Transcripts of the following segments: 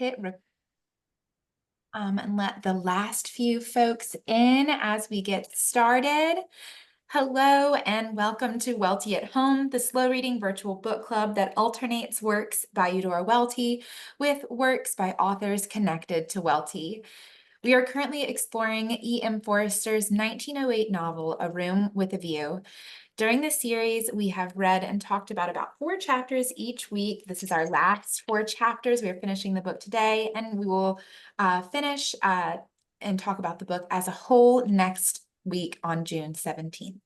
hit and let the last few folks in as we get started. Hello and welcome to Welty at Home, the slow reading virtual book club that alternates works by Eudora Welty with works by authors connected to Welty. We are currently exploring E.M. Forster's 1908 novel, A Room with a View. During this series, we have read and talked about 4 chapters each week. This is our last 4 chapters. We are finishing the book today, and we will finish and talk about the book as a whole next week on June 17th.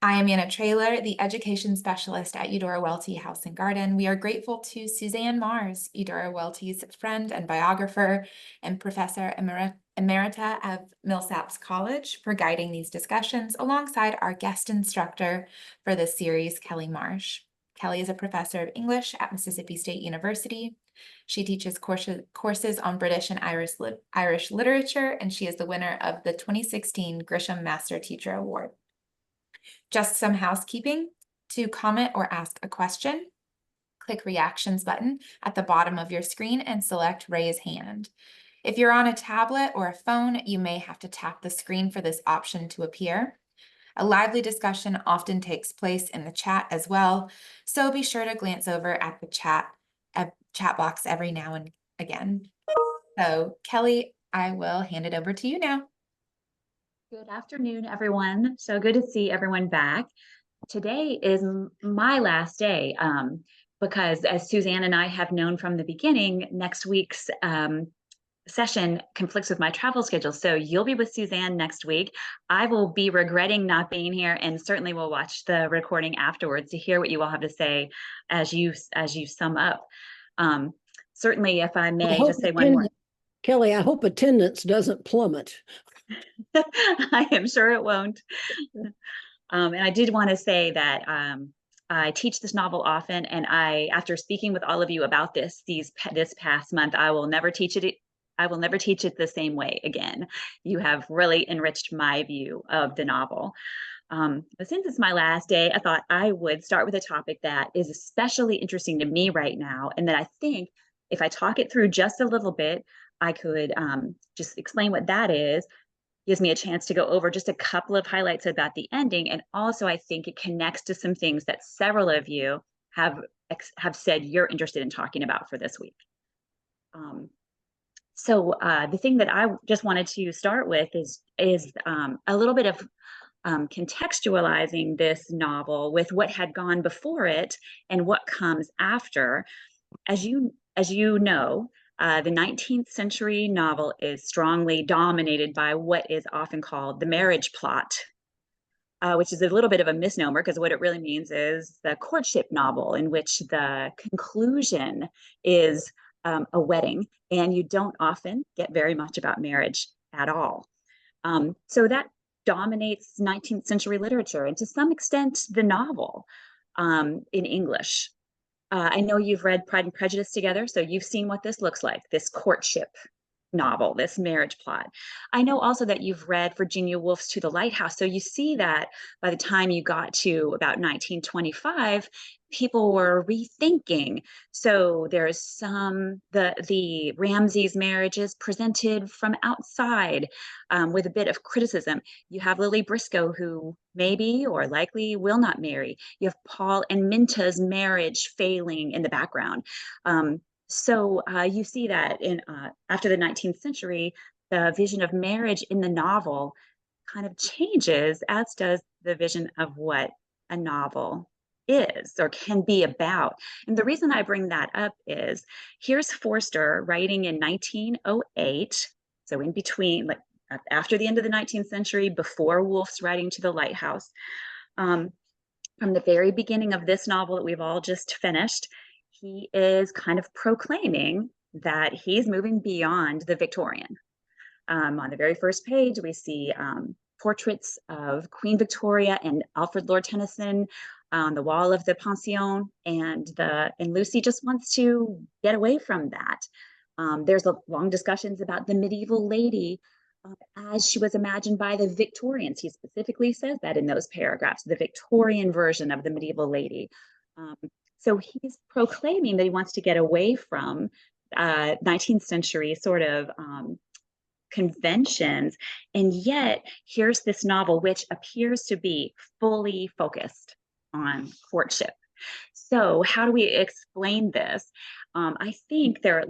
I am Anna Traylor, the education specialist at Eudora Welty House and Garden. We are grateful to Suzanne Mars, Eudora Welty's friend and biographer and professor emerita of Millsaps College, for guiding these discussions alongside our guest instructor for this series, Kelly Marsh. Kelly is a professor of English at Mississippi State University. She teaches courses on British and Irish literature, and she is the winner of the 2016 Grisham Master Teacher Award. Just some housekeeping. To comment or ask a question, click Reactions button at the bottom of your screen and select Raise Hand. If you're on a tablet or a phone, you may have to tap the screen for this option to appear. A lively discussion often takes place in the chat as well, so be sure to glance over at the chat box every now and again. So, Kelly, I will hand it over to you now. Good afternoon, everyone. So good to see everyone back. Today is my last day because, as Suzanne and I have known from the beginning, next week's session conflicts with my travel schedule. So you'll be with Suzanne next week. I will be regretting not being here, and certainly will watch the recording afterwards to hear what you all have to say as you sum up. Certainly, if I may just say one more. Kelly, I hope attendance doesn't plummet. I am sure it won't. And I did want to say that I teach this novel often, and after speaking with all of you about this past month, I will never teach it. I will never teach it the same way again. You have really enriched my view of the novel. But since it's my last day, I thought I would start with a topic that is especially interesting to me right now, and that I think if I talk it through just a little bit, I could just explain what that is. Gives me a chance to go over just a couple of highlights about the ending, and also I think it connects to some things that several of you have said you're interested in talking about for this week. So the thing that I just wanted to start with is a little bit of contextualizing this novel with what had gone before it and what comes after. As you know, the 19th century novel is strongly dominated by what is often called the marriage plot, which is a little bit of a misnomer, because what it really means is the courtship novel in which the conclusion is a wedding, and you don't often get very much about marriage at all. So that dominates 19th century literature, and to some extent the novel in English. I know you've read Pride and Prejudice together, so you've seen what this looks like, this courtship novel, this marriage plot. I know also that you've read Virginia Woolf's To the Lighthouse, so you see that by the time you got to about 1925, people were rethinking. So there's the Ramsay's marriages presented from outside with a bit of criticism. You have Lily Briscoe, who maybe or likely will not marry. You have Paul and Minta's marriage failing in the background. So you see that in after the 19th century, the vision of marriage in the novel kind of changes, as does the vision of what a novel is or can be about. And the reason I bring that up is here's Forster writing in 1908, so in between, like after the end of the 19th century, before Woolf's writing To the Lighthouse. From the very beginning of this novel that we've all just finished, he is kind of proclaiming that he's moving beyond the Victorian. On the very first page, we see portraits of Queen Victoria and Alfred Lord Tennyson on the wall of the pension, and Lucy just wants to get away from that. There's long discussions about the medieval lady as she was imagined by the Victorians. He specifically says that in those paragraphs, the Victorian version of the medieval lady. So he's proclaiming that he wants to get away from 19th century sort of conventions. And yet here's this novel, which appears to be fully focused on courtship. So how do we explain this? I think there are at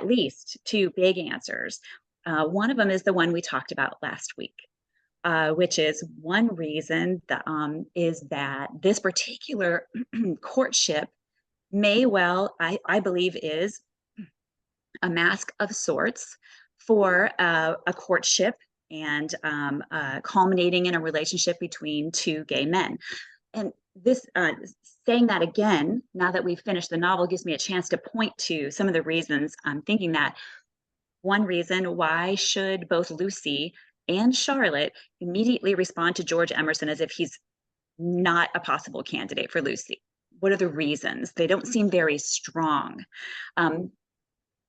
least two big answers. One of them is the one we talked about last week, which is one reason that, is that this particular courtship may well, I believe, is a mask of sorts for a courtship and culminating in a relationship between two gay men. And this, saying that again, now that we've finished the novel, gives me a chance to point to some of the reasons I'm thinking that. One reason, why should both Lucy and Charlotte immediately respond to George Emerson as if he's not a possible candidate for Lucy? What are the reasons? They don't seem very strong,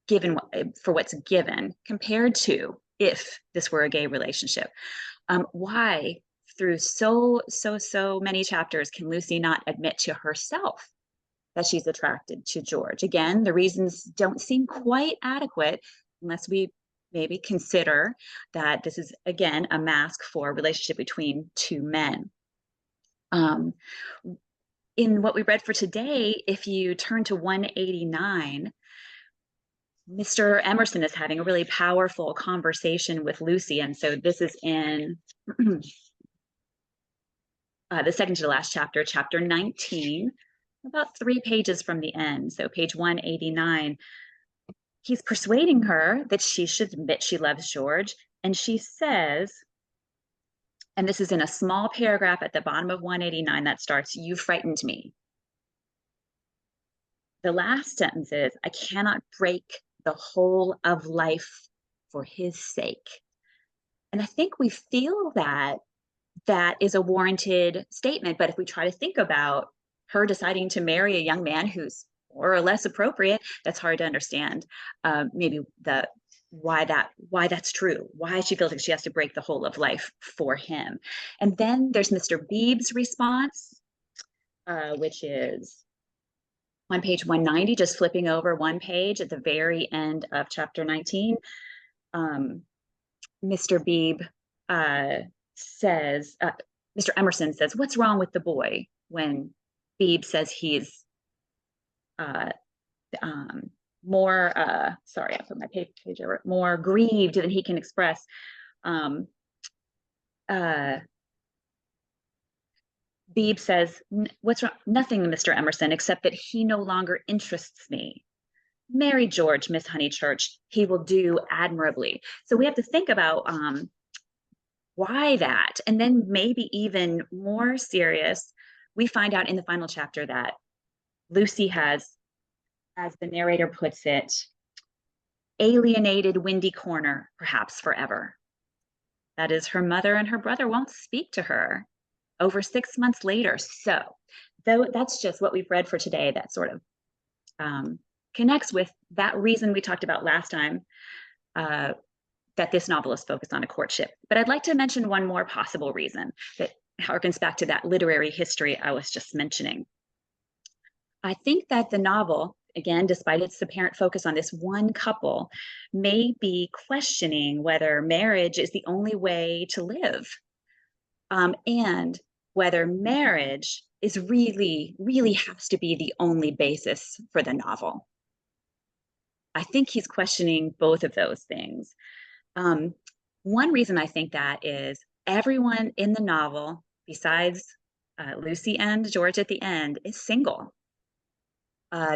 given for what's given, compared to if this were a gay relationship. Why, through so many chapters, can Lucy not admit to herself that she's attracted to George? Again, the reasons don't seem quite adequate unless we maybe consider that this is, again, a mask for a relationship between two men. In what we read for today, if you turn to 189, Mr. Emerson is having a really powerful conversation with Lucy. And so this is in the second to the last chapter, chapter 19, about 3 pages from the end. So page 189, he's persuading her that she should admit she loves George. And she says, and this is in a small paragraph at the bottom of 189 that starts, "You frightened me." The last sentence is, "I cannot break the whole of life for his sake." And I think we feel that that is a warranted statement. But if we try to think about her deciding to marry a young man who's more or less appropriate, that's hard to understand. Maybe why that's true, why she feels like she has to break the whole of life for him. And then there's Mr. Beebe's response, which is on page 190, just flipping over one page at the very end of chapter 19. Mr. Beebe says, Mr. Emerson says, "What's wrong with the boy?" When Beebe says he's more, sorry, I put my page over, more grieved than he can express. Beebe says, "What's wrong?" "Nothing, Mr. Emerson, except that he no longer interests me. Marry George, Miss Honeychurch. He will do admirably." So we have to think about why that. And then maybe even more serious, we find out in the final chapter that Lucy has, as the narrator puts it, alienated Windy Corner, perhaps forever. That is, her mother and her brother won't speak to her over 6 months later. So though that's just what we've read for today, that sort of connects with that reason we talked about last time, that this novel is focused on a courtship. But I'd like to mention one more possible reason that harkens back to that literary history I was just mentioning. I think that the novel, again, despite its apparent focus on this one couple, may be questioning whether marriage is the only way to live, and whether marriage is really has to be the only basis for the novel. I think he's questioning both of those things. One reason I think that is everyone in the novel, besides Lucy and George at the end, is single.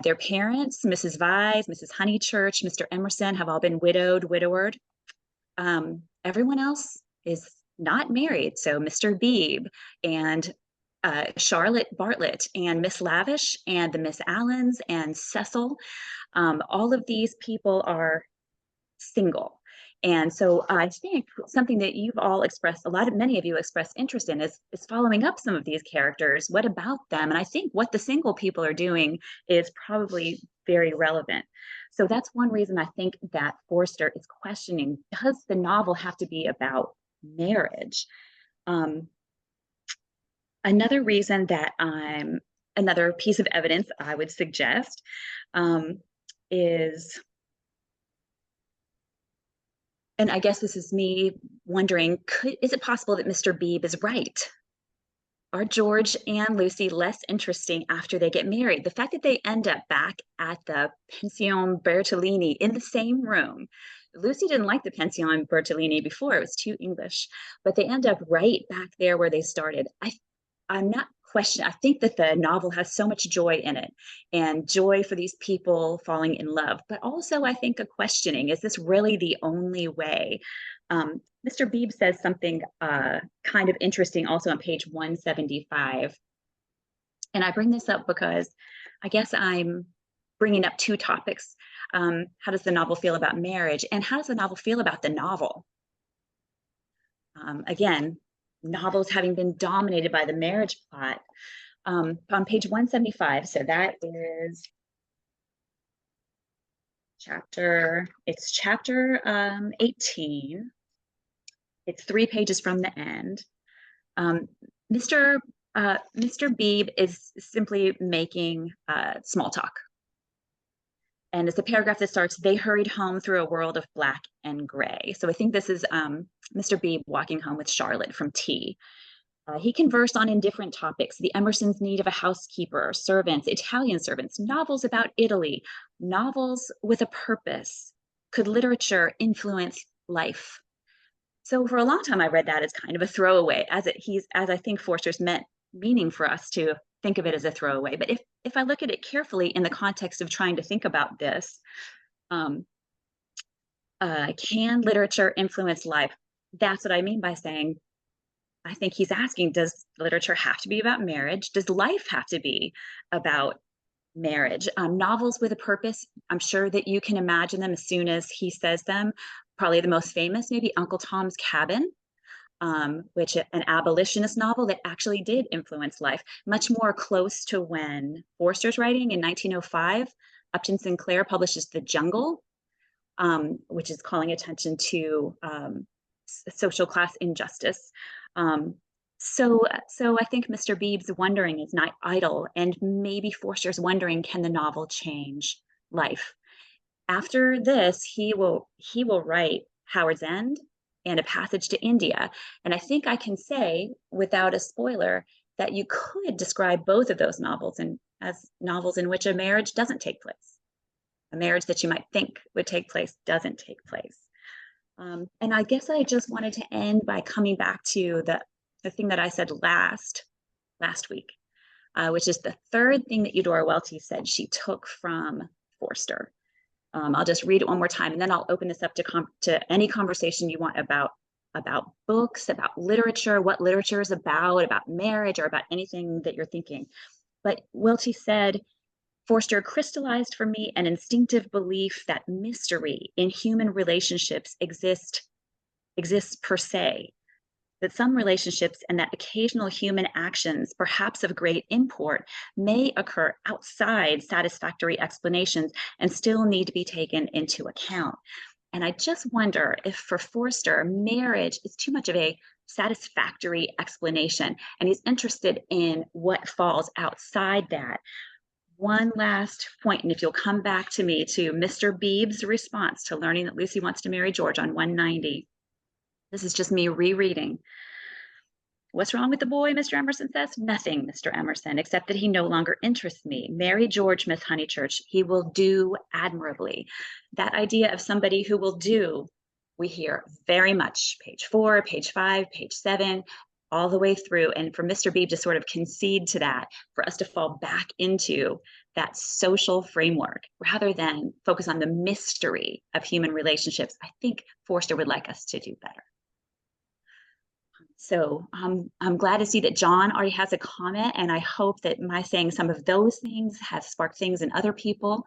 Their parents, Mrs. Vyse, Mrs. Honeychurch, Mr. Emerson, have all been widowered. Everyone else is not married. So Mr. Beebe and Charlotte Bartlett and Miss Lavish and the Miss Allens and Cecil, all of these people are single. And so I think something that you've all expressed, many of you expressed interest in is following up some of these characters. What about them? And I think what the single people are doing is probably very relevant. So that's one reason I think that Forster is questioning, does the novel have to be about marriage? Another reason that another piece of evidence I would suggest is And I guess this is me wondering, is it possible that Mr. Beebe is right? Are George and Lucy less interesting after they get married? The fact that they end up back at the Pension Bertolini in the same room. Lucy didn't like the Pension Bertolini before, it was too English, but they end up right back there where they started. I'm not questioning. I think that the novel has so much joy in it, and joy for these people falling in love, but also I think a questioning, is this really the only way? Mr. Beebe says something kind of interesting also on page 175. And I bring this up because I guess I'm bringing up two topics. How does the novel feel about marriage, and how does the novel feel about the novel? Again, novels having been dominated by the marriage plot. On page 175, so that is chapter 18. It's 3 pages from the end. Mr. Beebe is simply making small talk. And it's a paragraph that starts, "They hurried home through a world of black and gray." So I think this is Mr. Beebe walking home with Charlotte from tea. He conversed on indifferent topics: the Emersons' need of a housekeeper, servants, Italian servants, novels about Italy, novels with a purpose. Could literature influence life? So for a long time, I read that as kind of a throwaway, as I think Forster's meaning for us to think of it as a throwaway. But if I look at it carefully in the context of trying to think about this, can literature influence life? That's what I mean by saying, I think he's asking, does literature have to be about marriage? Does life have to be about marriage? Novels with a purpose, I'm sure that you can imagine them as soon as he says them. Probably the most famous, maybe Uncle Tom's Cabin, which an abolitionist novel that actually did influence life, much more close to when Forster's writing in 1905. Upton Sinclair publishes The Jungle, which is calling attention to social class injustice. So I think Mr. Beebe's wondering is not idle, and maybe Forster's wondering, can the novel change life? After this, he will write Howard's End and A Passage to India. And I think I can say, without a spoiler, that you could describe both of those novels as novels in which a marriage doesn't take place. A marriage that you might think would take place doesn't take place. And I guess I just wanted to end by coming back to the thing that I said last week, which is the third thing that Eudora Welty said she took from Forster. I'll just read it one more time, and then I'll open this up to any conversation you want about books, about literature, what literature is about marriage, or about anything that you're thinking. But Welty said, "Forster crystallized for me an instinctive belief that mystery in human relationships exists per se, that some relationships and that occasional human actions, perhaps of great import, may occur outside satisfactory explanations and still need to be taken into account." And I just wonder if for Forster, marriage is too much of a satisfactory explanation, and he's interested in what falls outside that. One last point, and if you'll come back to me to Mr. Beebe's response to learning that Lucy wants to marry George on 190. This is just me rereading. "What's wrong with the boy?" Mr. Emerson says. "Nothing, Mr. Emerson, except that he no longer interests me. Marry George, Miss Honeychurch. He will do admirably." That idea of somebody who will do, we hear very much, page 4, page 5, page 7, all the way through. And for Mr. Beebe to sort of concede to that, for us to fall back into that social framework rather than focus on the mystery of human relationships, I think Forster would like us to do better. So I'm glad to see that John already has a comment, and I hope that my saying some of those things have sparked things in other people.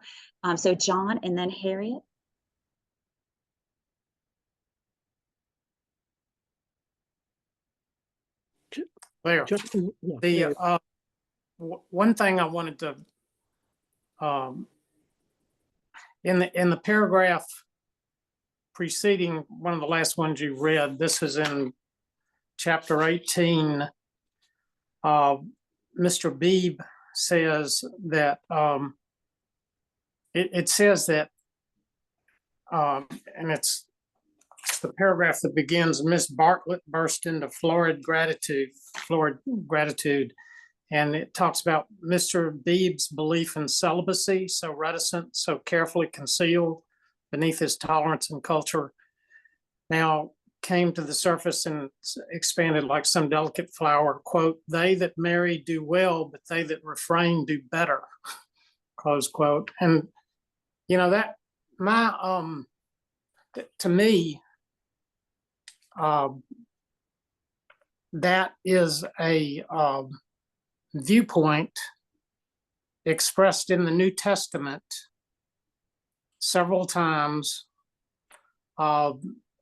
So John, and then Harriet. There. Justin, yeah, The one thing I wanted to in the paragraph preceding one of the last ones you read, this is in chapter 18. Mr. Beebe says that it says that, and it's the paragraph that begins, Miss Bartlett burst into florid gratitude, and it talks about Mr. Beebe's belief in celibacy, so reticent, so carefully concealed beneath his tolerance and culture, now came to the surface and expanded like some delicate flower. Quote, "They that marry do well, but they that refrain do better," close quote. And you know, that my to me, that is a viewpoint expressed in the New Testament several times.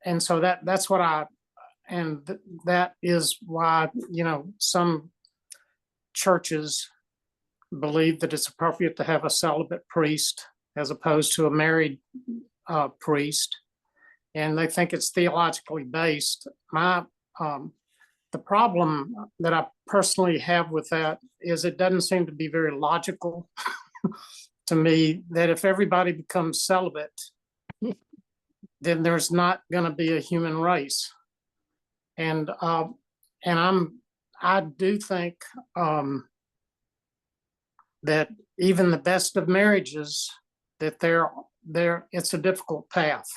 And so that's what that is why, you know, some churches believe that it's appropriate to have a celibate priest as opposed to a married priest. And they think it's theologically based. The problem that I personally have with that is it doesn't seem to be very logical to me that if everybody becomes celibate, then there's not going to be a human race. And I do think that even the best of marriages, that it's a difficult path.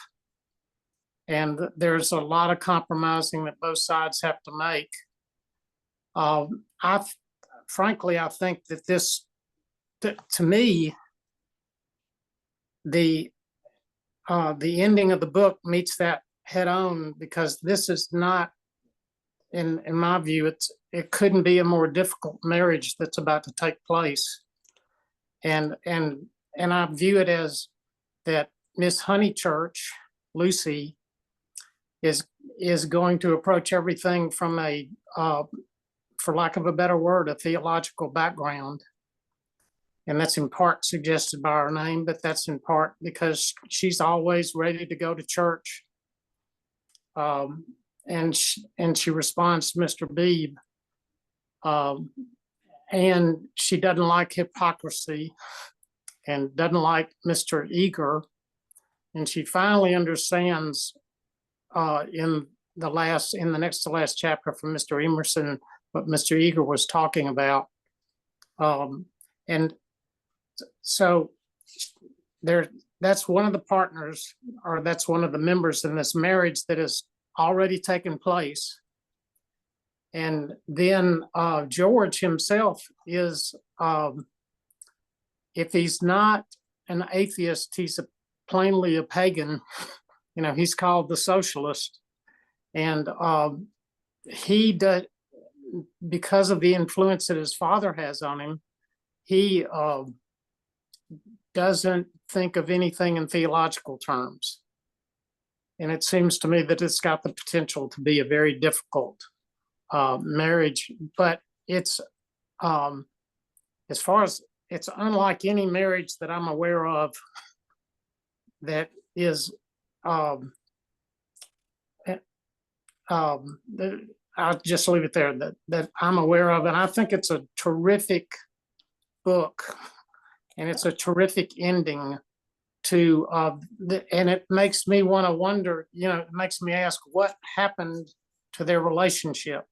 And there's a lot of compromising that both sides have to make. Frankly, I think that this, to me, the ending of the book meets that head on, because this is not, in my view, it couldn't be a more difficult marriage that's about to take place. And I view it as that Miss Honeychurch, Lucy, is going to approach everything from a, for lack of a better word, a theological background. And that's in part suggested by her name, but that's in part because she's always ready to go to church. And she responds to Mr. Beebe. And she doesn't like hypocrisy and doesn't like Mr. Eager. And she finally understands in the next to last chapter from Mr. Emerson what Mr. Eager was talking about. And so that's one of the partners, or that's one of the members in this marriage that has already taken place. And then George himself is, if he's not an atheist, he's plainly a pagan. You know, he's called the socialist. And he does, because of the influence that his father has on him, he doesn't think of anything in theological terms. And it seems to me that it's got the potential to be a very difficult marriage, but it's, as far as, it's unlike any marriage that I'm aware of that is, I'll just leave it there, that I'm aware of. And I think it's a terrific book, and it's a terrific ending to, and it makes me want to wonder, you know, it makes me ask what happened to their relationship.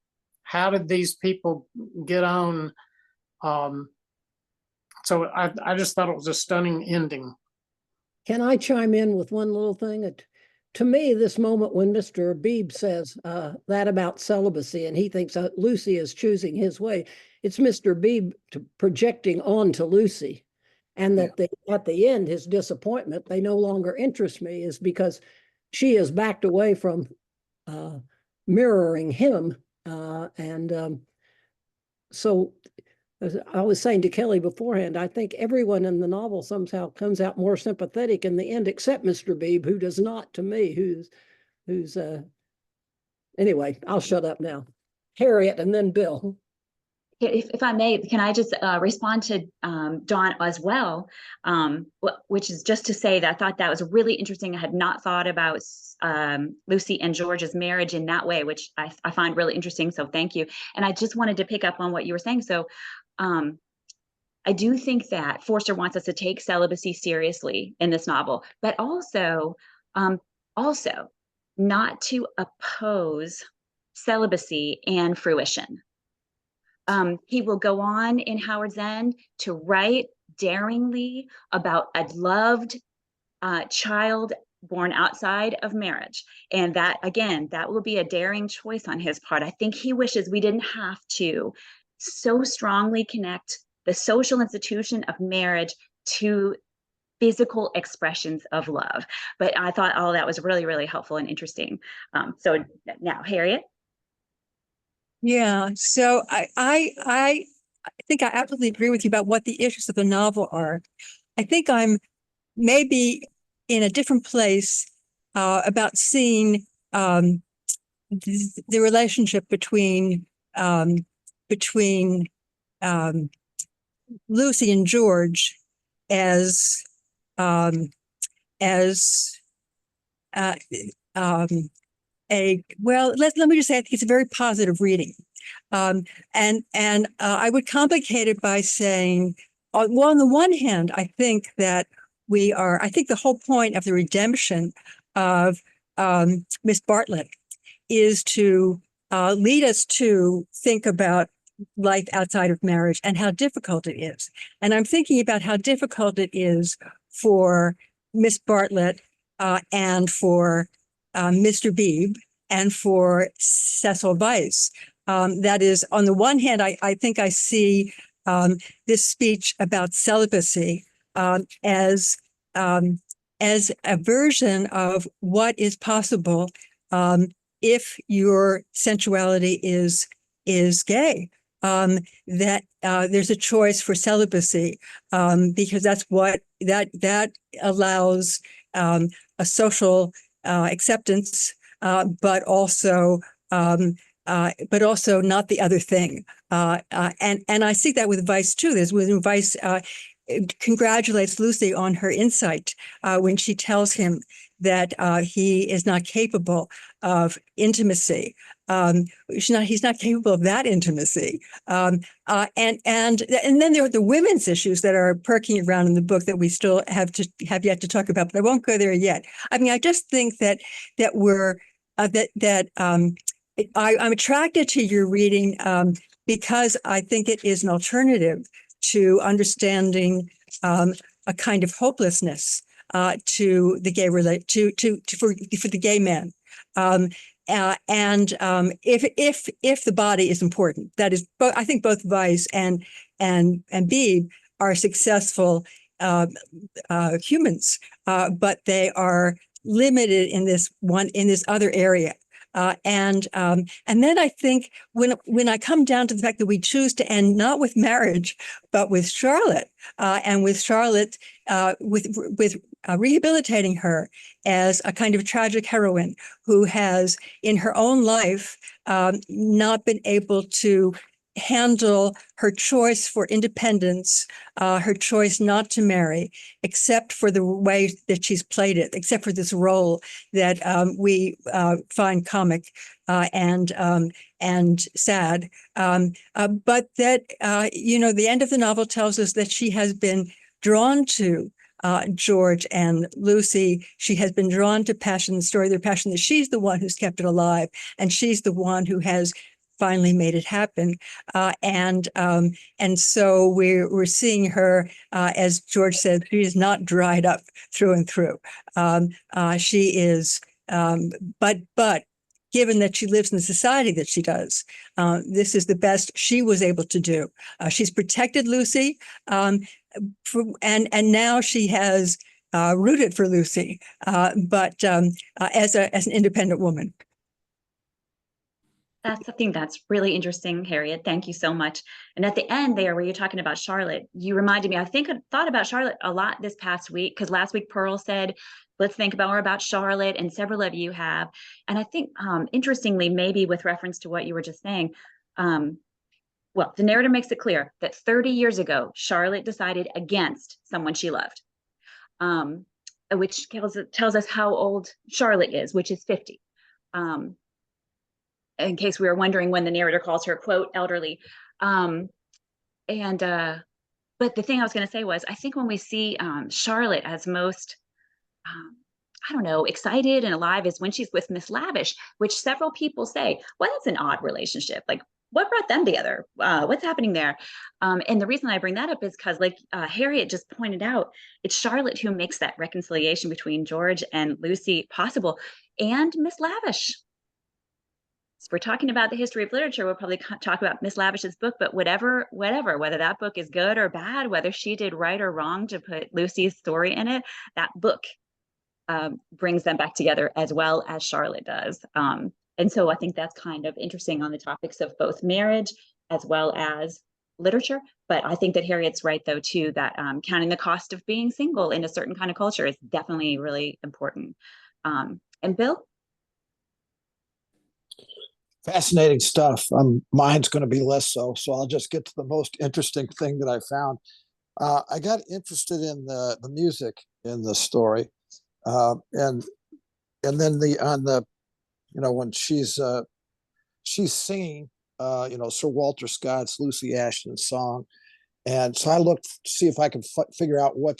How did these people get on? So I just thought it was a stunning ending. Can I chime in with one little thing? To me, this moment when Mr. Beebe says that about celibacy, and he thinks Lucy is choosing his way, it's Mr. Beebe projecting onto Lucy. And that at the end, his disappointment, they no longer interest me, is because she has backed away from mirroring him. So as I was saying to Kelly beforehand, I think everyone in the novel somehow comes out more sympathetic in the end, except Mr. Beebe, who does not to me, who's anyway, I'll shut up now. Harriet and then Bill. If I may, can I just respond to Dawn as well, which is just to say that I thought that was really interesting. I had not thought about Lucy and George's marriage in that way, which I find really interesting. So thank you. And I just wanted to pick up on what you were saying. So I do think that Forster wants us to take celibacy seriously in this novel, but also not to oppose celibacy and fruition. He will go on in Howard's End to write daringly about a loved child born outside of marriage. And that, again, that will be a daring choice on his part. I think he wishes we didn't have to so strongly connect the social institution of marriage to physical expressions of love. But I thought all that was really, really helpful and interesting. So now, Harriet. Yeah, so I think I absolutely agree with you about what the issues of the novel are. I think I'm maybe in a different place about seeing the relationship between Lucy and George as as uh, um, let me just say I think it's a very positive reading. And I would complicate it by saying, well, on the one hand, I think that I think the whole point of the redemption of Miss Bartlett is to lead us to think about life outside of marriage and how difficult it is. And I'm thinking about how difficult it is for Miss Bartlett and for Mr. Beebe and for Cecil Weiss. That is, on the one hand, I think I see this speech about celibacy as a version of what is possible if your sensuality is gay. That there's a choice for celibacy because that's what that allows a social acceptance, but also not the other thing. And I see that with Weiss too. There's when Weiss congratulates Lucy on her insight when she tells him that he is not capable of intimacy. He's not capable of that intimacy. And then there are the women's issues that are perking around in the book that we still have yet to talk about, but I won't go there yet. I mean, I just think that I'm attracted to your reading because I think it is an alternative to understanding a kind of hopelessness to the gay for the gay man. If the body is important, that is, I think both Weiss and Beebe are successful humans, but they are limited in this other area. And then I think when I come down to the fact that we choose to end not with marriage, but with Charlotte, and with Charlotte, with rehabilitating her as a kind of tragic heroine who has in her own life not been able to handle her choice for independence, her choice not to marry, except for the way that she's played it, except for this role that we find comic and sad. But that, the end of the novel tells us that she has been drawn to George and Lucy. She has been drawn to passion, the story of their passion, that she's the one who's kept it alive, and she's the one who has finally made it happen. And so we're seeing her, as George said, she is not dried up through and through. She is, but given that she lives in the society that she does, this is the best she was able to do. She's protected Lucy, and now she has rooted for Lucy, but as an independent woman. That's something that's really interesting, Harriet. Thank you so much. And at the end there, where you're talking about Charlotte, you reminded me, I thought about Charlotte a lot this past week, because last week Pearl said, let's think more about Charlotte, and several of you have. And I think, interestingly, maybe with reference to what you were just saying, well, the narrative makes it clear that 30 years ago, Charlotte decided against someone she loved, which tells us how old Charlotte is, which is 50. In case we were wondering when the narrator calls her, quote, elderly. But the thing I was going to say was, I think when we see Charlotte as most I don't know, excited and alive is when she's with Miss Lavish, which several people say, well, that's an odd relationship. Like, what brought them together? What's happening there? And the reason I bring that up is because, like Harriet just pointed out, it's Charlotte who makes that reconciliation between George and Lucy possible, and Miss Lavish. So we're talking about the history of literature. We'll probably talk about Miss Lavish's book, but whether that book is good or bad, whether she did right or wrong to put Lucy's story in it, that book brings them back together as well as Charlotte does. And so I think that's kind of interesting on the topics of both marriage as well as literature. But I think that Harriet's right, though, too, that counting the cost of being single in a certain kind of culture is definitely really important. And Bill? Fascinating stuff. Mine's going to be less so I'll just get to the most interesting thing that I found. I got interested in the music in the story, and then when she's singing, Sir Walter Scott's Lucy Ashton's song, and so I looked to see if I could figure out what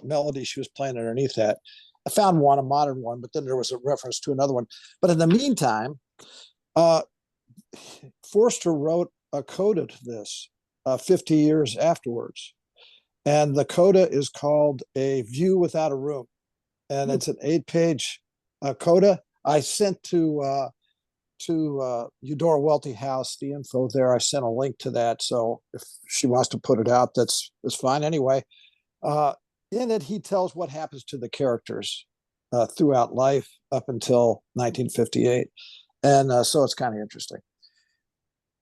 melody she was playing underneath that. I found a modern one, but then there was a reference to another one. But in the meantime, Forster wrote a coda to this 50 years afterwards. And the coda is called A View Without a Room. And it's an 8-page coda. I sent to Eudora Welty House the info there. I sent a link to that. So if she wants to put it out, that's fine. Anyway, in it, he tells what happens to the characters throughout life up until 1958. And so it's kind of interesting.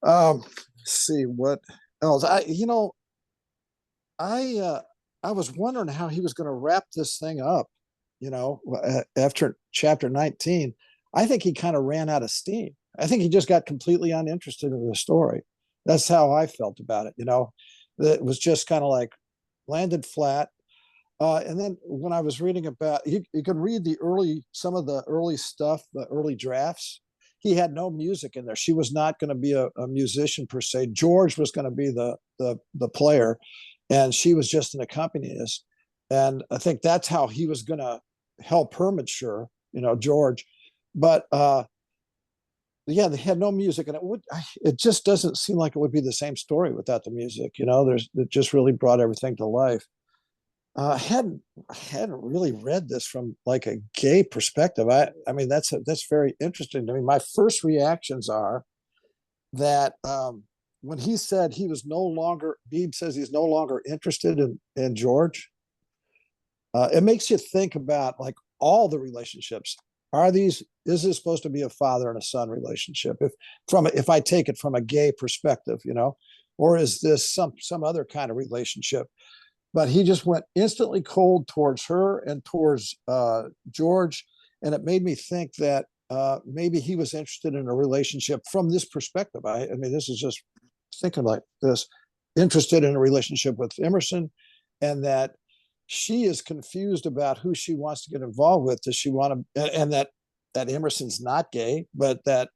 Let's see what else. I was wondering how he was going to wrap this thing up. After chapter 19, I think he kind of ran out of steam. I think he just got completely uninterested in the story. That's how I felt about it. It was just kind of like landed flat. And then when I was reading about, you can read some of the early stuff, the early drafts. He had no music in there. She was not going to be a musician per se. George was going to be the player, and she was just an accompanist. And I think that's how he was going to help her mature, George. But they had no music, and it just doesn't seem like it would be the same story without the music. It just really brought everything to life. I hadn't really read this from like a gay perspective. I mean, that's very interesting to me. My first reactions are that when he said Beebe says he's no longer interested in George, it makes you think about like all the relationships. Is this supposed to be a father and a son relationship? If I take it from a gay perspective, or is this some other kind of relationship? But he just went instantly cold towards her and towards George. And it made me think that maybe he was interested in a relationship from this perspective. I mean, this is just thinking like this, interested in a relationship with Emerson, and that she is confused about who she wants to get involved with. Does she want to, and that Emerson's not gay, but that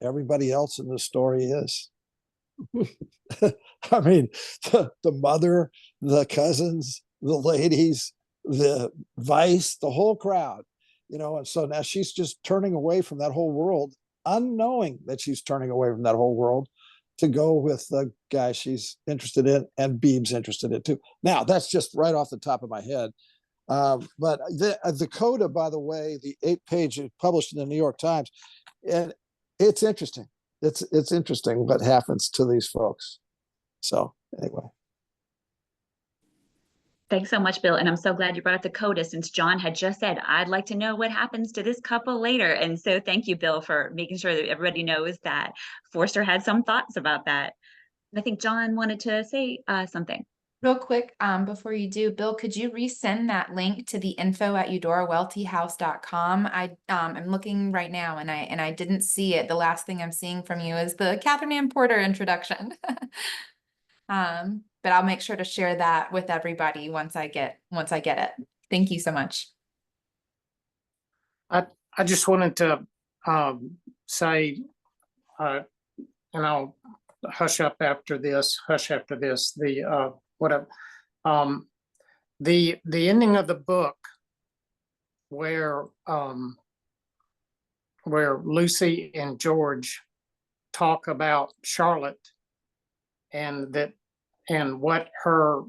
everybody else in the story is. I mean, the mother, the cousins, the ladies, the vice, the whole crowd, and so now she's just turning away from that whole world, unknowing that she's turning away from that whole world to go with the guy she's interested in, and Beebe's interested in too. Now, that's just right off the top of my head. But the coda, by the way, the 8-page published in the New York Times, and it's interesting. It's interesting what happens to these folks. So anyway. Thanks so much, Bill. And I'm so glad you brought up the coda, since John had just said, I'd like to know what happens to this couple later. And so thank you, Bill, for making sure that everybody knows that Forster had some thoughts about that. And I think John wanted to say something. Real quick, before you do, Bill, could you resend that link to the info@eudoraweltyhouse.com? I'm looking right now and I didn't see it. The last thing I'm seeing from you is the Catherine Ann Porter introduction. But I'll make sure to share that with everybody once I get it. Thank you so much. I just wanted to say, and I'll hush after this, the the ending of the book where Lucy and George talk about Charlotte and what her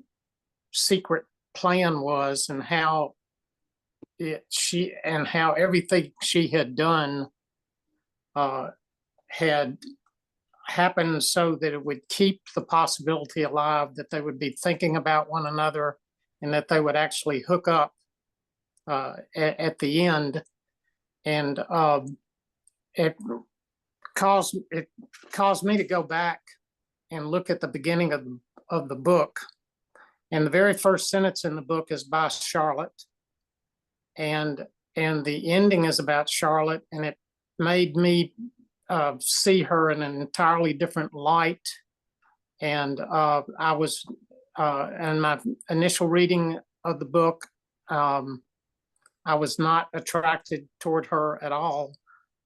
secret plan was, and how everything she had done had happened so that it would keep the possibility alive that they would be thinking about one another, and that they would actually hook up at the end. And it caused me to go back and look at the beginning of the book. And the very first sentence in the book is by Charlotte, and the ending is about Charlotte, and it made me see her in an entirely different light. And I was in my initial reading of the book, I was not attracted toward her at all,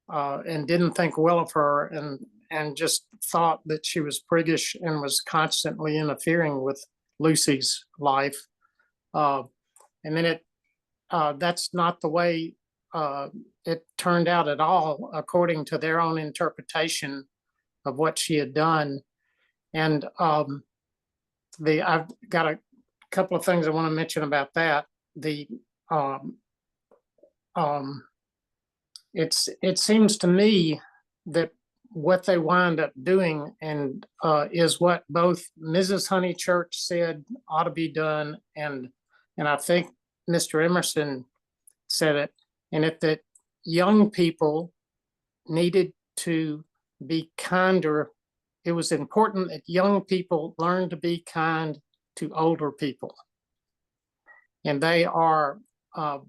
and didn't think well of her, and just thought that she was priggish and was constantly interfering with Lucy's life. And then that's not the way it turned out at all, according to their own interpretation of what she had done. And I've got a couple of things I want to mention about that. It seems to me that what they wind up doing, and is what both Mrs. Honeychurch said ought to be done, and I think Mr. Emerson said it, and that young people needed to be kinder. It was important that young people learn to be kind to older people. And they are,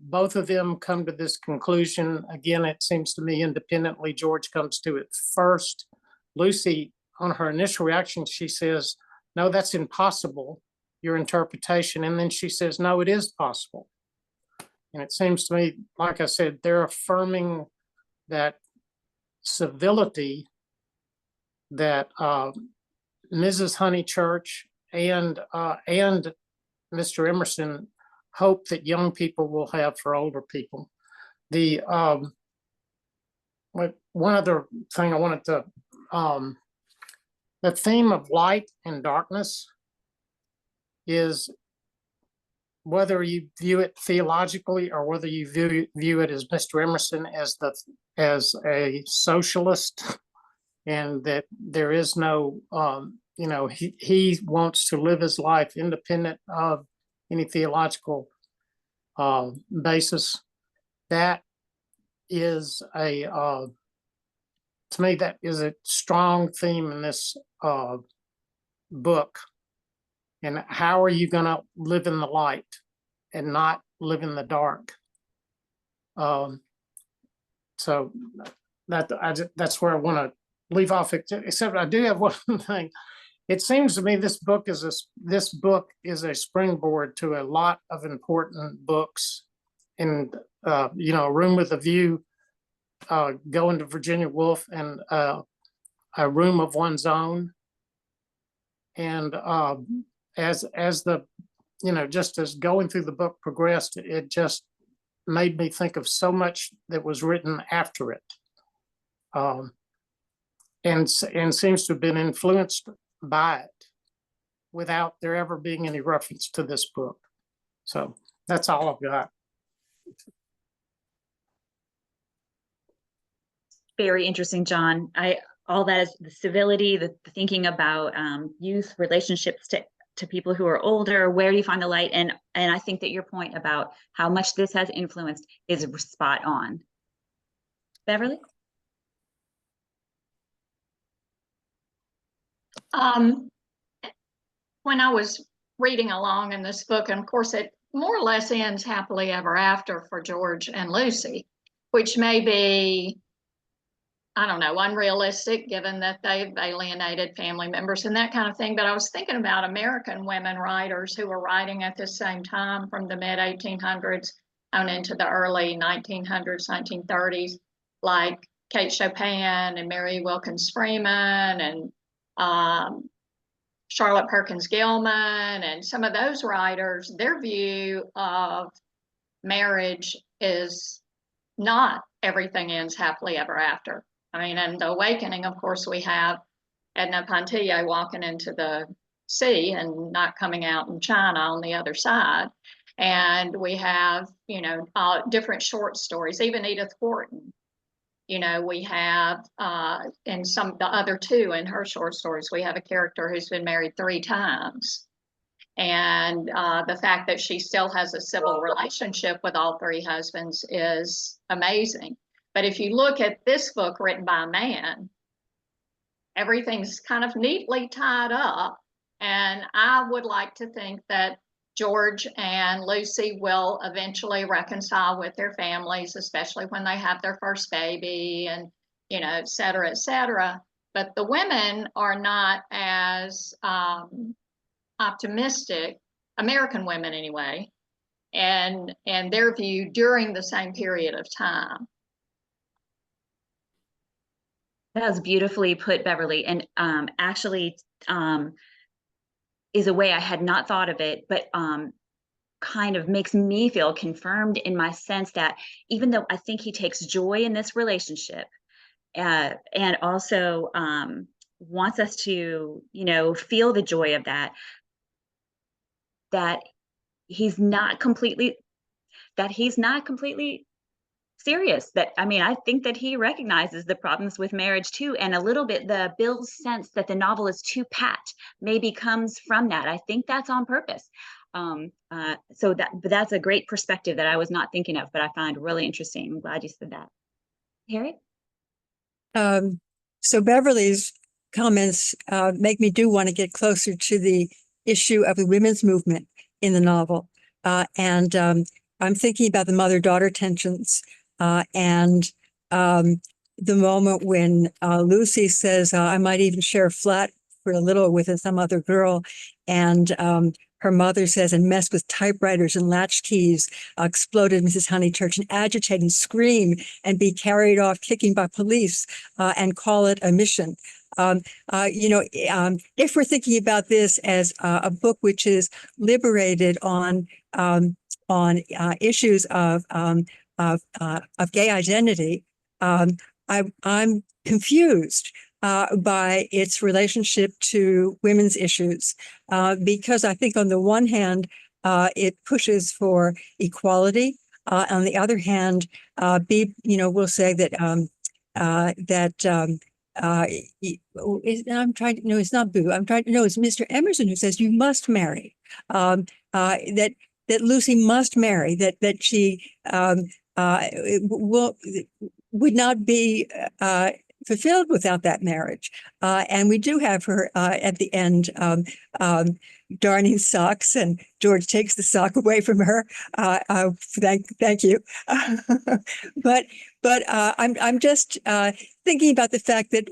both of them come to this conclusion. Again, it seems to me independently. George comes to it first. Lucy, on her initial reaction, she says, "No, that's impossible, your interpretation." And then she says, "No, it is possible." And it seems to me, like I said, they're affirming that civility that Mrs. Honeychurch and Mr. Emerson hope that young people will have for older people. One other thing I wanted to, the theme of light and darkness is, whether you view it theologically or whether you view it as Mr. Emerson as a socialist, and that there is no, he wants to live his life independent of any theological basis. That is to me, that is a strong theme in this book. And how are you going to live in the light and not live in the dark? So that's where I want to leave off. Except I do have one thing. It seems to me this book is a springboard to a lot of important books. In A Room with a View, Going to Virginia Woolf, and A Room of One's Own. And as the, just as going through the book progressed, it just made me think of so much that was written after it, and seems to have been influenced by it without there ever being any reference to this book. So that's all I've got. Very interesting, John. All that is the civility, the thinking about youth relationships to people who are older. Where do you find the light? And I think that your point about how much this has influenced is spot on. Beverly? When I was reading along in this book, and of course it more or less ends happily ever after for George and Lucy, which may be, I don't know, unrealistic given that they've alienated family members and that kind of thing. But I was thinking about American women writers who were writing at the same time, from the mid 1800s on into the early 1900s, 1930s, like Kate Chopin and Mary Wilkins Freeman and Charlotte Perkins Gilman, and some of those writers. Their view of marriage is not everything ends happily ever after. I mean, in The Awakening, of course, we have Edna Pontillo walking into the sea and not coming out in China on the other side. And we have, you know, different short stories, even Edith Wharton. You know, we have in the other two in her short stories, we have a character who's been married 3 times. And the fact that she still has a civil relationship with all 3 husbands is amazing. But if you look at this book written by a man, everything's kind of neatly tied up. And I would like to think that George and Lucy will eventually reconcile with their families, especially when they have their first baby and, you know, et cetera, et cetera. But the women are not as optimistic, American women anyway, and their view during the same period of time. That was beautifully put, Beverly, and actually is a way I had not thought of it, but kind of makes me feel confirmed in my sense that even though I think he takes joy in this relationship, and also wants us to, you know, feel the joy of that he's not completely serious. That, I mean, I think that he recognizes the problems with marriage too, and a little bit the Bill's sense that the novel is too pat maybe comes from that. I think that's on purpose. So that's a great perspective that I was not thinking of, but I find really interesting. I'm glad you said that. Harriet? So Beverly's comments make me do want to get closer to the issue of the women's movement in the novel. And I'm thinking about the mother-daughter tensions and the moment when Lucy says, I might even share a flat for a little with some other girl. And her mother says, and mess with typewriters and latchkeys, exploded Mrs. Honeychurch, an agitating scream and be carried off kicking by police and call it a mission. You know, if we're thinking about this as a book which is liberated on issues of gay identity, I'm confused by its relationship to women's issues, because I think on the one hand, it pushes for equality. On the other hand, Beebe, you know, will say that I'm trying to, no, it's not Boo. I'm trying to, no, it's Mr. Emerson who says you must marry, that Lucy must marry, that she would not be fulfilled without that marriage. And we do have her at the end darning socks, and George takes the sock away from her. Thank you. But I'm just thinking about the fact that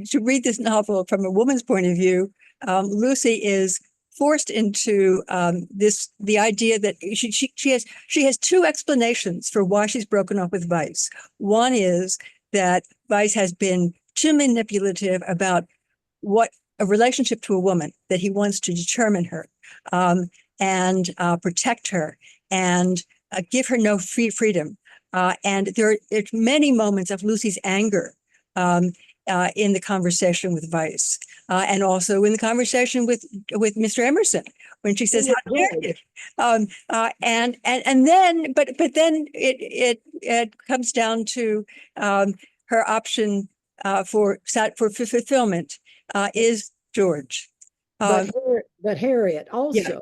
to read this novel from a woman's point of view, Lucy is forced into the idea that she has 2 explanations for why she's broken up with Weiss. One is that Weiss has been too manipulative about what a relationship to a woman, that he wants to determine her and protect her and give her no freedom. And there's many moments of Lucy's anger in the conversation with Weiss, and also in the conversation with Mr. Emerson, when she says, "How dare you?" And then, but then it comes down to her option for fulfillment is George. But Harriet also,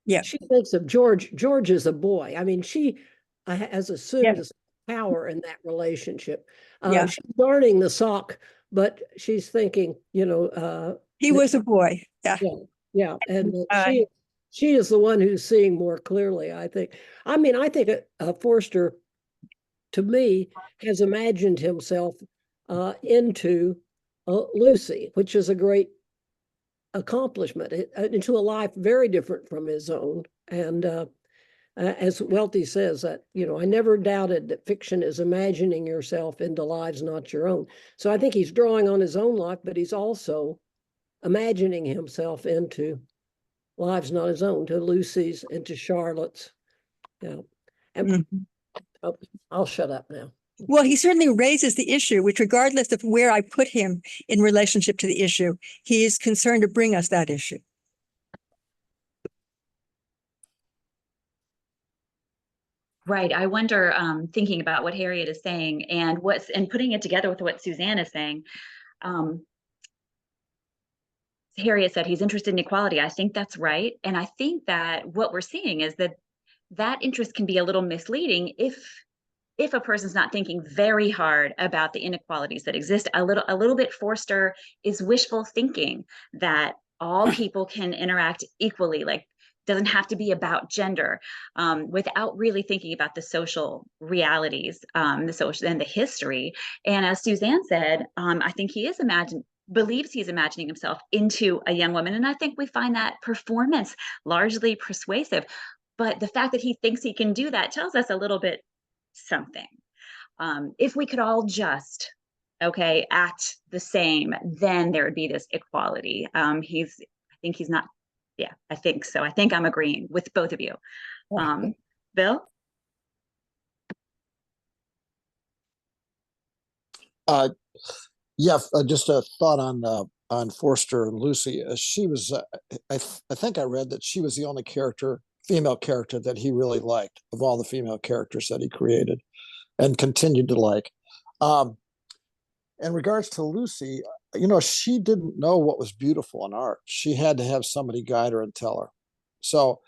Yeah. she thinks of George. George is a boy. I mean, she has assumed Yeah. power in that relationship. Yeah. She's darning the sock, but she's thinking, you know, He was a boy. Yeah. yeah, and she is the one who's seeing more clearly, I think. I mean, I think Forster, to me, has imagined himself into Lucy, which is a great accomplishment, into a life very different from his own. And as Welty says, that, you know, I never doubted that fiction is imagining yourself into lives not your own. So I think he's drawing on his own life, but he's also imagining himself into lives not his own, to Lucy's and to Charlotte's. Yeah. And Mhm. oh, I'll shut up now. Well, he certainly raises the issue, which regardless of where I put him in relationship to the issue, he is concerned to bring us that issue. Right. I wonder, thinking about what Harriet is saying and putting it together with what Suzanne is saying. Harriet said he's interested in equality. I think that's right. And I think that what we're seeing is that interest can be a little misleading if a person's not thinking very hard about the inequalities that exist. A little bit Forster is wishful thinking that all people can interact equally, like doesn't have to be about gender, without really thinking about the social realities, the social and the history. And as Suzanne said, I think he believes he's imagining himself into a young woman. And I think we find that performance largely persuasive. But the fact that he thinks he can do that tells us a little bit something. If we could all just, act the same, then there would be this equality. I think he's not, yeah, I think so. I think I'm agreeing with both of you. Bill? Yeah, just a thought on Forster and Lucy. She was, I think I read that she was the only female character that he really liked of all the female characters that he created and continued to like. In regards to Lucy, she didn't know what was beautiful in art. She had to have somebody guide her and tell her. So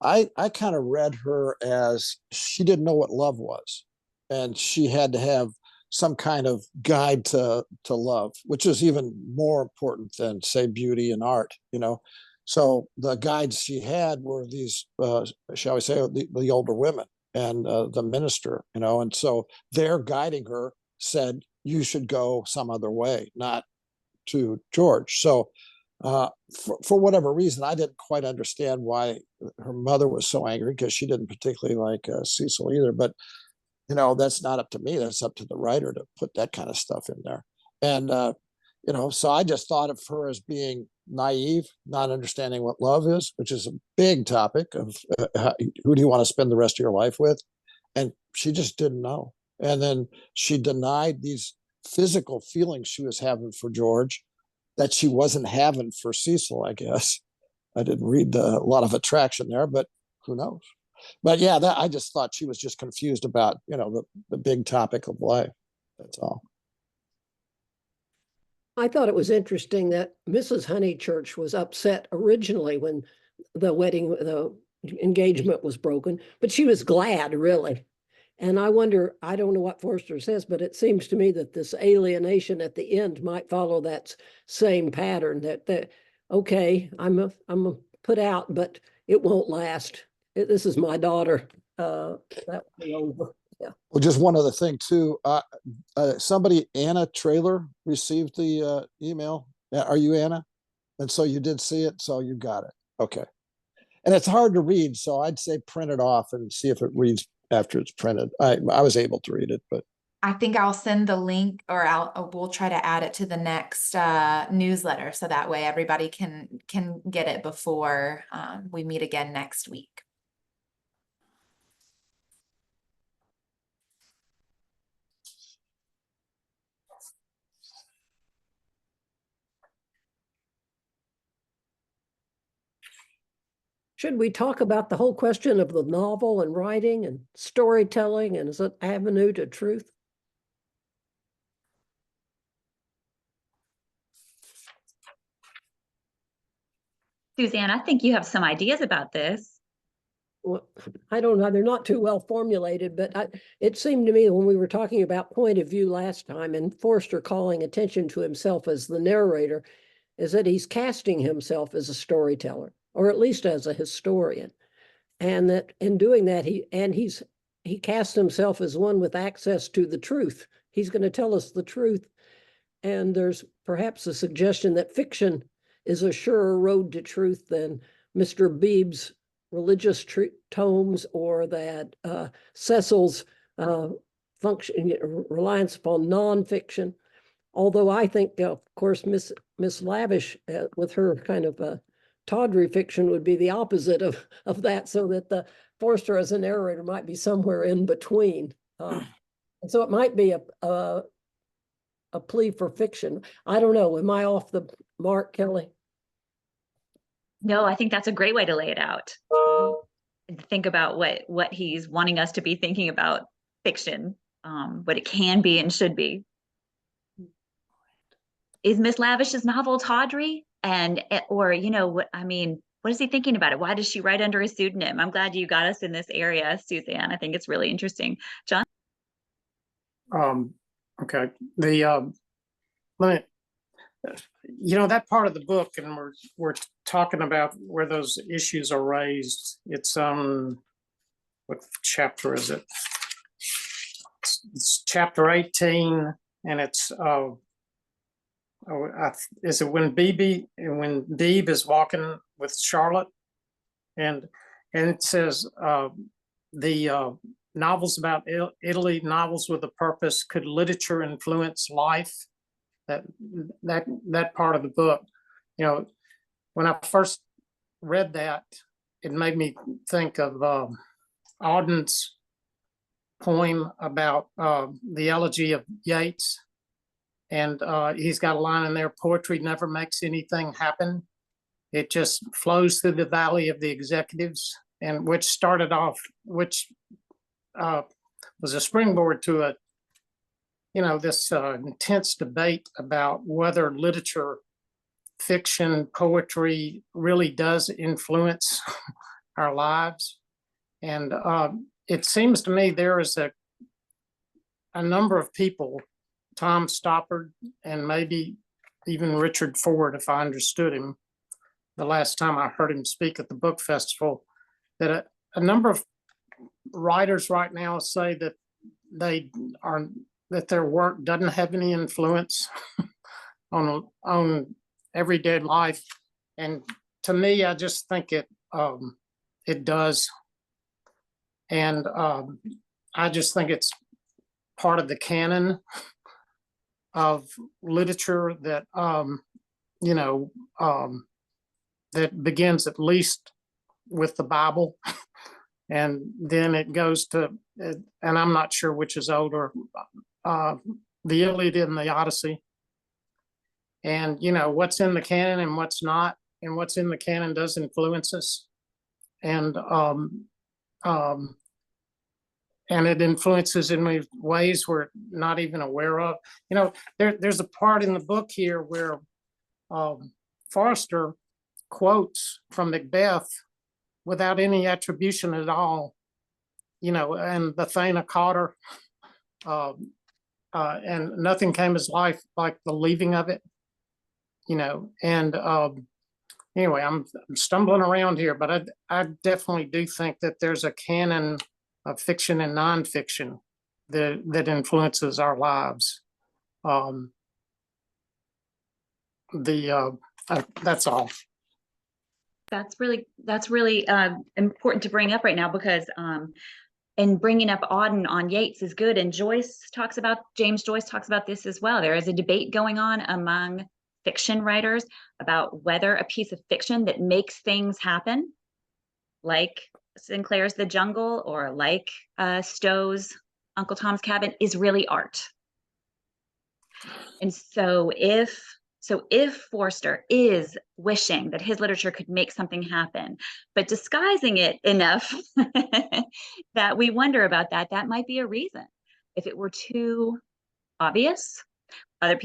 I kind of read her as she didn't know what love was, and she had to have some kind of guide to love, which is even more important than, say, beauty and art. So the guides she had were these, shall we say, the older women and the minister. And so they're guiding her, said you should go some other way, not to George. So for whatever reason, I didn't quite understand why her mother was so angry, because she didn't particularly like Cecil either. But that's not up to me. That's up to the writer to put that kind of stuff in there. And so I just thought of her as being naive, not understanding what love is, which is a big topic of who do you want to spend the rest of your life with? And she just didn't know. And then she denied these physical feelings she was having for George that she wasn't having for Cecil, I guess. I didn't read a lot of attraction there, but who knows? But yeah, I just thought she was just confused about, the big topic of life. That's all. I thought it was interesting that Mrs. Honeychurch was upset originally when the engagement was broken, but she was glad, really. And I wonder, I don't know what Forster says, but it seems to me that this alienation at the end might follow that same pattern, that okay, I'm put out, but it won't last. This is my daughter. That will be over. Yeah. Well, just one other thing too. Somebody, Anna Trailer, received the email. Are you Anna? And so you did see it, so you got it. Okay. And it's hard to read, so I'd say print it off and see if it reads after it's printed. I was able to read it, but I think I'll send the link, or we'll try to add it to the next newsletter, so that way everybody can get it before we meet again next week. Should we talk about the whole question of the novel and writing and storytelling, and is it avenue to truth? Suzanne, I think you have some ideas about this. Well, I don't know. They're not too well formulated, but it seemed to me when we were talking about point of view last time, and Forster calling attention to himself as the narrator, is that he's casting himself as a storyteller, or at least as a historian. And that in doing that, he casts himself as one with access to the truth. He's going to tell us the truth. And there's perhaps a suggestion that fiction is a surer road to truth than Mr. Beebe's religious tomes, or that Cecil's reliance upon nonfiction. Although I think, of course, Miss Lavish with her kind of tawdry fiction would be the opposite of that, so that Forster as a narrator might be somewhere in between. And so it might be a plea for fiction. I don't know. Am I off the mark, Kelly? No, I think that's a great way to lay it out. And think about what he's wanting us to be thinking about fiction, what it can be and should be. Is Miss Lavish's novel tawdry? Or, you know, what is he thinking about it? Why does she write under a pseudonym? I'm glad you got us in this area, Suzanne. I think it's really interesting. John? Okay. That part of the book, and we're talking about where those issues are raised. It's what chapter is it? It's chapter 18, and it's is it when Beebe is walking with Charlotte, and it says the novels about Italy, novels with a purpose. Could literature influence life? That part of the book, when I first read that, it made me think of Auden's poem about the elegy of Yeats, and he's got a line in there: "Poetry never makes anything happen; it just flows through the valley of the executives," and which was a springboard to this intense debate about whether literature, fiction, poetry really does influence our lives. And it seems to me there is a number of people, Tom Stoppard and maybe even Richard Ford, if I understood him the last time I heard him speak at the book festival, that a number of writers right now say that that their work doesn't have any influence on everyday life. And to me, I just think it does. And I just think it's part of the canon of literature that that begins at least with the Bible. And then it goes to, and I'm not sure which is older, the Iliad and the Odyssey. And, what's in the canon and what's not, and what's in the canon does influence us. And it influences in ways we're not even aware of. There's a part in the book here where Forster quotes from Macbeth without any attribution at all, and the Thane of Cawdor, and nothing came as life like the leaving of it, and anyway, I'm stumbling around here, but I definitely do think that there's a canon of fiction and nonfiction that influences our lives. That's all. That's really important to bring up right now, because and bringing up Auden on Yeats is good. And James Joyce talks about this as well. There is a debate going on among fiction writers about whether a piece of fiction that makes things happen, like Sinclair's The Jungle or like Stowe's Uncle Tom's Cabin, is really art. And so if Forster is wishing that his literature could make something happen, but disguising it enough that we wonder about that might be a reason. If it were too obvious, other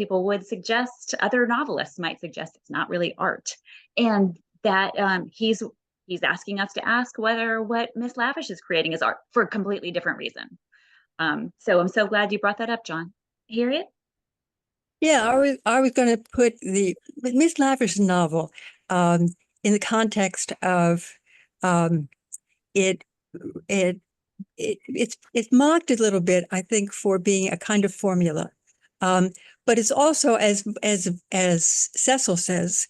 novelists might suggest it's not really art. And that he's asking us to ask whether what Miss Lavish is creating is art for a completely different reason. So I'm so glad you brought that up, John. Harriet? Yeah, I was going to put the Miss Lavish's novel in the context of it's mocked a little bit, I think, for being a kind of formula, but it's also, as Cecil says,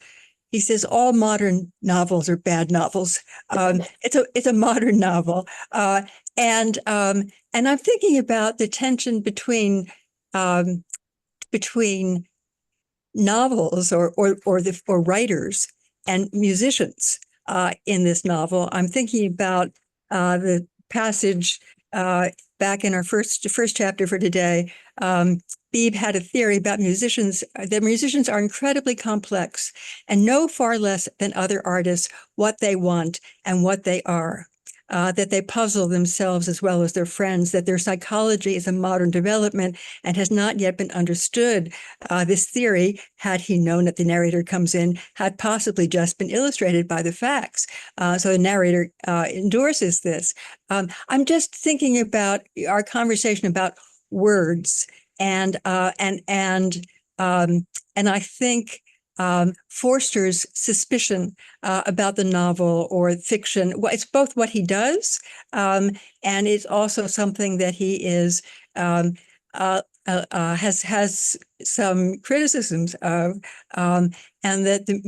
he says all modern novels are bad novels. It's a modern novel, and I'm thinking about the tension between novels or writers and musicians in this novel. I'm thinking about the passage back in our first chapter for today, Beebe had a theory about musicians, that musicians are incredibly complex and know far less than other artists what they want and what they are. That they puzzle themselves as well as their friends, that their psychology is a modern development and has not yet been understood. This theory, had he known that the narrator comes in, had possibly just been illustrated by the facts. So the narrator endorses this. I'm just thinking about our conversation about words, and I think Forster's suspicion about the novel or fiction. Well, it's both what he does, and it's also something that he is has some criticisms of, and that the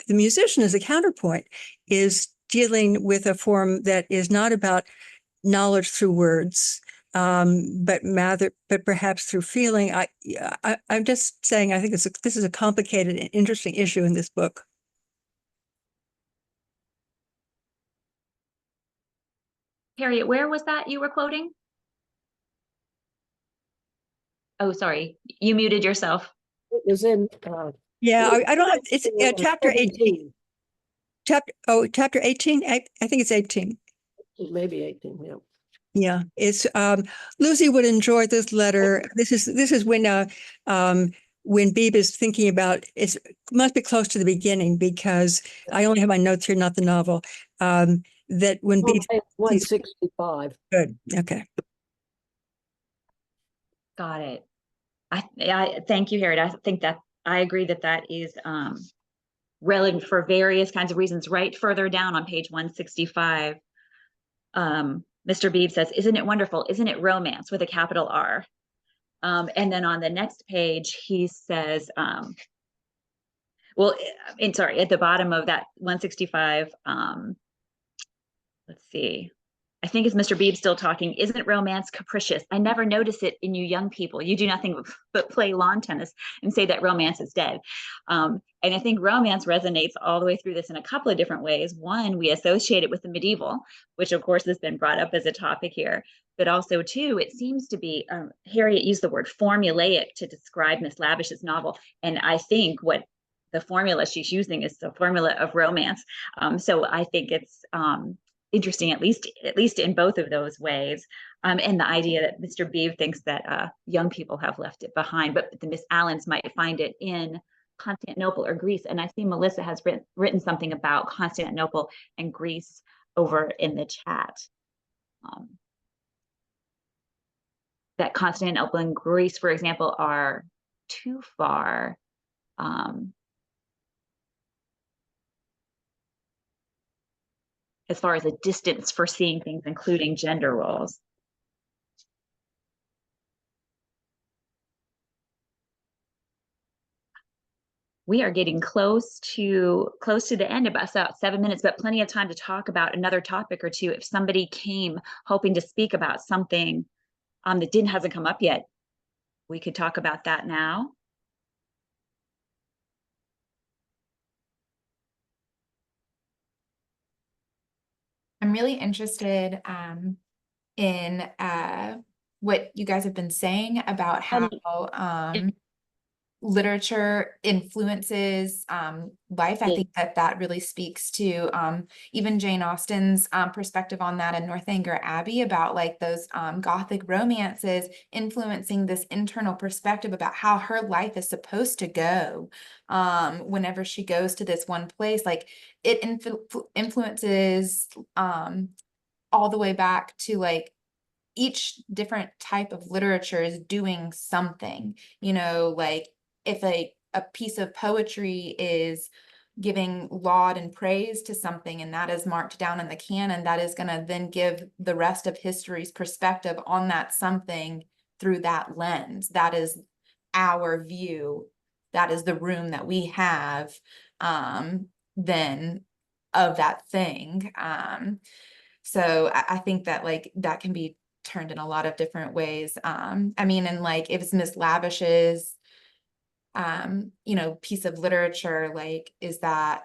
musician as a counterpoint is dealing with a form that is not about knowledge through words, but perhaps through feeling. I'm just saying, I think this is a complicated and interesting issue in this book. Harriet, where was that you were quoting? Oh, sorry, you muted yourself. It was in. Yeah, I don't have, it's chapter 18. Chapter 18. I think it's 18. Maybe 18, yeah. Yeah, it's Lucy would enjoy this letter. This is when Beebe is thinking about, it must be close to the beginning, because I only have my notes here, not the novel. That when Beebe 165. good, okay. Got it. I thank you, Harriet. I think that I agree that is relevant for various kinds of reasons. Right further down on page 165, Mr. Beebe says, "Isn't it wonderful? Isn't it romance?" with a capital R. And then on the next page, he says, well, at the bottom of that 165, let's see. I think it's Mr. Beebe still talking. "Isn't romance capricious? I never notice it in you young people. You do nothing but play lawn tennis and say that romance is dead." And I think romance resonates all the way through this in a couple of different ways. One, we associate it with the medieval, which of course has been brought up as a topic here. But also, too, it seems to be, Harriet used the word formulaic to describe Miss Lavish's novel. And I think what the formula she's using is the formula of romance. So I think it's interesting, at least in both of those ways. And the idea that Mr. Beebe thinks that young people have left it behind, but the Miss Allens might find it in Constantinople or Greece. And I see Melissa has written something about Constantinople and Greece over in the chat. That Constantinople and Greece, for example, are too far. As far as a distance for seeing things, including gender roles. We are getting close to the end, about 7 minutes, but plenty of time to talk about another topic or two. If somebody came hoping to speak about something that hasn't come up yet, we could talk about that now. I'm really interested in what you guys have been saying about how literature influences life. I think that really speaks to even Jane Austen's perspective on that in Northanger Abbey, about like those Gothic romances influencing this internal perspective about how her life is supposed to go. Whenever she goes to this one place, like it influences all the way back to like each different type of literature is doing something, like if a piece of poetry is giving laud and praise to something, and that is marked down in the canon, that is going to then give the rest of history's perspective on that something through that lens. That is our view. That is the room that we have then of that thing. So I think that like that can be turned in a lot of different ways. I mean, and like if it's Miss Lavish's piece of literature, like is that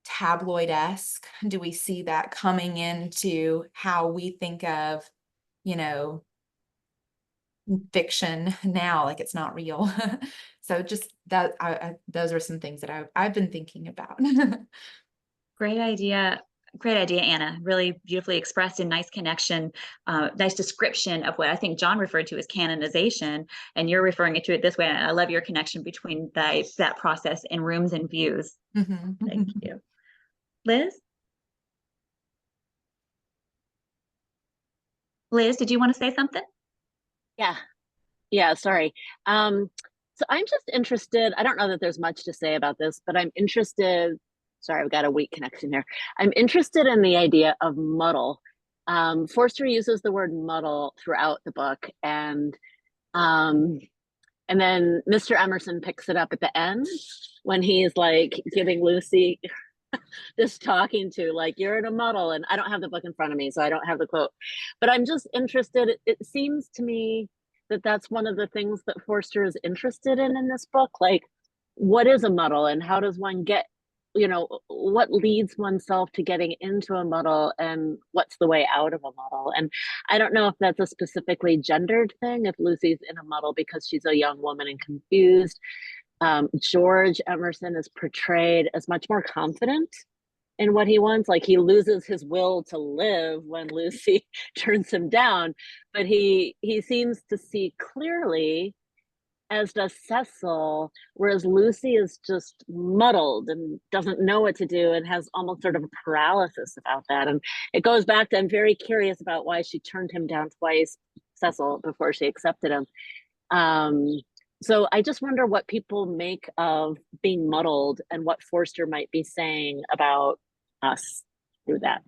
tabloid-esque? Do we see that coming into how we think of, you know, fiction now, like it's not real? So just that, those are some things that I've been thinking about. Great idea. Great idea, Anna. Really beautifully expressed and nice connection, nice description of what I think John referred to as canonization, and you're referring to it this way. And I love your connection between that process and rooms and views. Thank you. Liz? Liz, did you want to say something? Yeah, sorry. So I'm just interested, I don't know that there's much to say about this, but I'm interested, sorry, I've got a weak connection here. I'm interested in the idea of muddle. Forster uses the word muddle throughout the book, and then Mr. Emerson picks it up at the end when he's like giving Lucy this talking to, like, you're in a muddle, and I don't have the book in front of me, so I don't have the quote, but I'm just interested. It seems to me that that's one of the things that Forster is interested in this book. Like, what is a muddle, and how does one get, you know, what leads oneself to getting into a muddle, and what's the way out of a muddle? And I don't know if that's a specifically gendered thing, if Lucy's in a muddle because she's a young woman and confused. George Emerson is portrayed as much more confident in what he wants. Like, he loses his will to live when Lucy turns him down, but he seems to see clearly, as does Cecil, whereas Lucy is just muddled and doesn't know what to do and has almost sort of a paralysis about that. And it goes back to, I'm very curious about why she turned him down twice, Cecil, before she accepted him. So I just wonder what people make of being muddled and what Forster might be saying about us through that.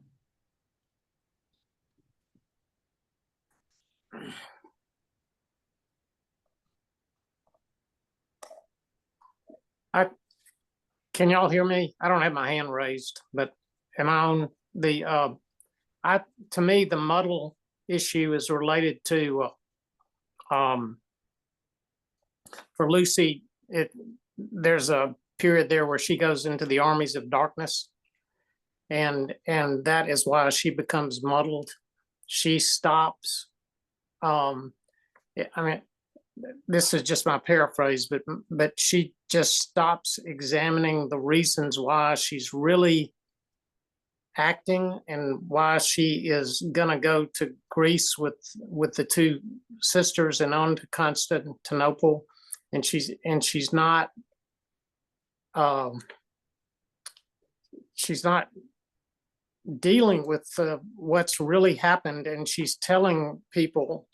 Can y'all hear me? I don't have my hand raised, but am I on the, to me, the muddle issue is related to, for Lucy, there's a period there where she goes into the armies of darkness, and that is why she becomes muddled. She stops. I mean, this is just my paraphrase, but she just stops examining the reasons why she's really acting and why she is gonna go to Greece with the two sisters and on to Constantinople, and she's not dealing with what's really happened, and she's telling people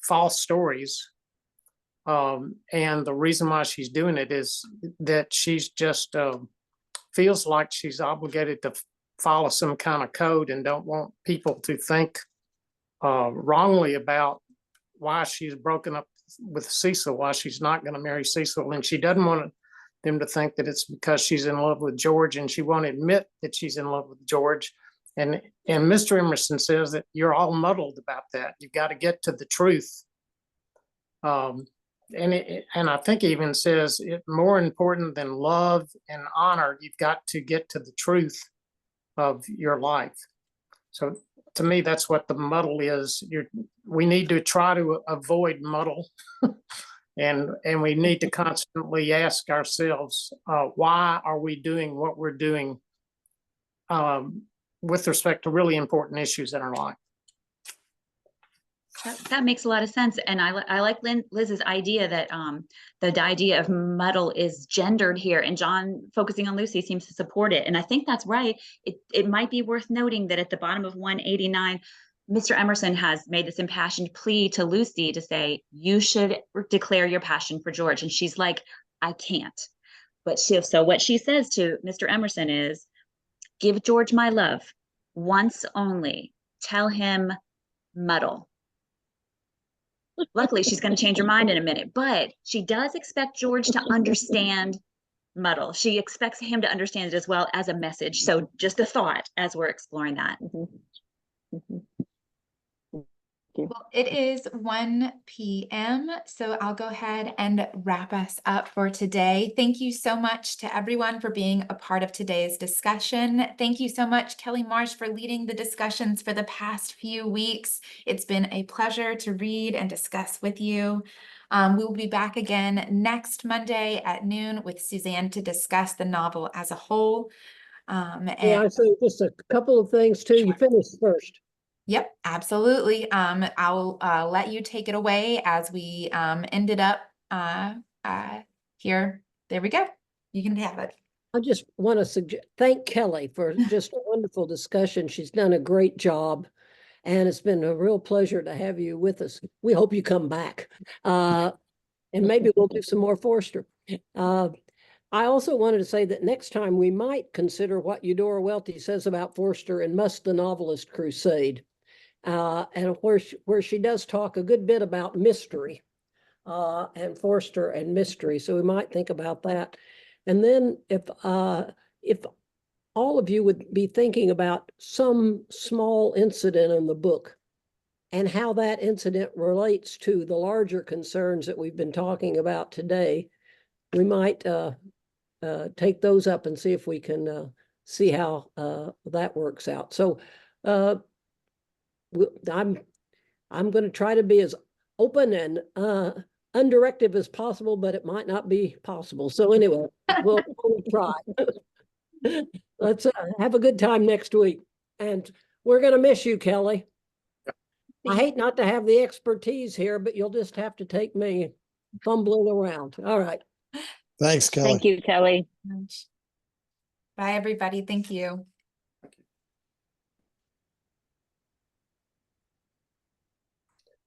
false stories. And the reason why she's doing it is that she's just feels like she's obligated to follow some kind of code and don't want people to think wrongly about why she's broken up with Cecil, why she's not going to marry Cecil. And she doesn't want them to think that it's because she's in love with George, and she won't admit that she's in love with George. And Mr. Emerson says that you're all muddled about that. You've got to get to the truth. And I think he even says it more important than love and honor. You've got to get to the truth of your life. So to me, that's what the muddle is. We need to try to avoid muddle. And we need to constantly ask ourselves, why are we doing what we're doing with respect to really important issues in our life? That makes a lot of sense. And I like Liz's idea that the idea of muddle is gendered here, and John focusing on Lucy seems to support it. And I think that's right. It might be worth noting that at the bottom of 189, Mr. Emerson has made this impassioned plea to Lucy to say, you should declare your passion for George. And she's like, I can't. But so what she says to Mr. Emerson is, give George my love once only. Tell him muddle. Luckily, she's going to change her mind in a minute, but she does expect George to understand muddle. She expects him to understand it as well as a message. So just a thought as we're exploring that. you. Well, it is 1 p.m., so I'll go ahead and wrap us up for today. Thank you so much to everyone for being a part of today's discussion. Thank you so much, Kelly Marsh, for leading the discussions for the past few weeks. It's been a pleasure to read and discuss with you. We will be back again next Monday at noon with Suzanne to discuss the novel as a whole. Yeah, And I say just a couple of things too. You finished first. Yep, absolutely. I'll let you take it away as we ended up here. There we go. You can have it. I just want to thank Kelly for just a wonderful discussion. She's done a great job, and it's been a real pleasure to have you with us. We hope you come back, and maybe we'll do some more Forster. I also wanted to say that next time we might consider what Eudora Welty says about Forster in Must the Novelist Crusade, and where she does talk a good bit about mystery, and Forster and mystery. So we might think about that. And then if all of you would be thinking about some small incident in the book and how that incident relates to the larger concerns that we've been talking about today, we might take those up and see if we can see how that works out. So I'm going to try to be as open and undirective as possible, but it might not be possible. So anyway, we'll try. Let's have a good time next week. And we're going to miss you, Kelly. I hate not to have the expertise here, but you'll just have to take me fumbling around. All right. Thanks, Kelly. Thank you, Kelly. Bye, everybody. Thank you.